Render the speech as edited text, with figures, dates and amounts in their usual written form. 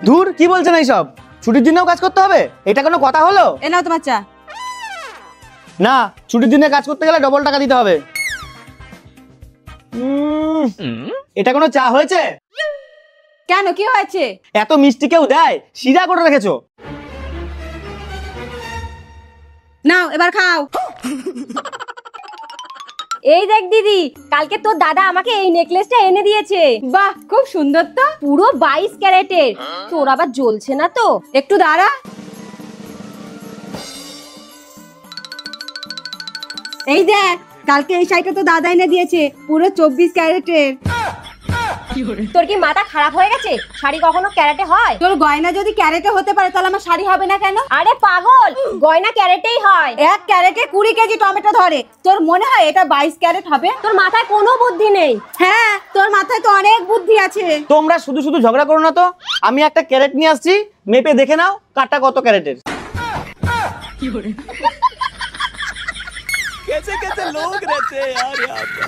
ধুর, কি বলছেন এইসব? ছুটির দিনেও কাজ করতে হবে? এটা কোনো কথা হলো? এ নাও তোমার চা। না, ছুটির দিনে কাজ করতে গেলে ডবল টাকা দিতে হবে। এটা কোনো চা হয়েছে? কেন, কি হয়েছে? এত মিষ্টি কেউ দেয়? শিরা করে রেখেছো। নাও এবার খাও। এই দেখ দিদি, কালকে তোর দাদা আমাকে এই নেকলেসটা এনে দিয়েছে। বাহ, খুব সুন্দর তো। পুরো 22 ক্যারেটের। তোর আবার জ্বলছে না তো? একটু দাঁড়া। এই দেখ, কালকে এই শাড়িটা তো দাদা এনে দিয়েছে, পুরো 24 ক্যারেটের। তোর কি মাথা খারাপ হয়ে গেছে? শাড়ি কখনো ক্যারেটে হয়? তোর গয়না যদি ক্যারেটে হতে পারে তাহলে আমার শাড়ি হবে না কেন? আরে পাগল, গয়না ক্যারেটেই হয়। 1 ক্যারেটে 20 কেজি টমেটো ধরে। তোর মনে হয় এটা 22 ক্যারেট হবে? তোর মাথায় কোনো বুদ্ধি নেই। হ্যাঁ, তোর মাথায় তো অনেক বুদ্ধি আছে। তোমরা শুধু শুধু ঝগড়া করো না তো। আমি একটা ক্যারেট নিয়ে আসছি, মেপে দেখে নাও কাটা কত ক্যারেটের। कैसे कैसे लोग रहते हैं यार यहाँ पे।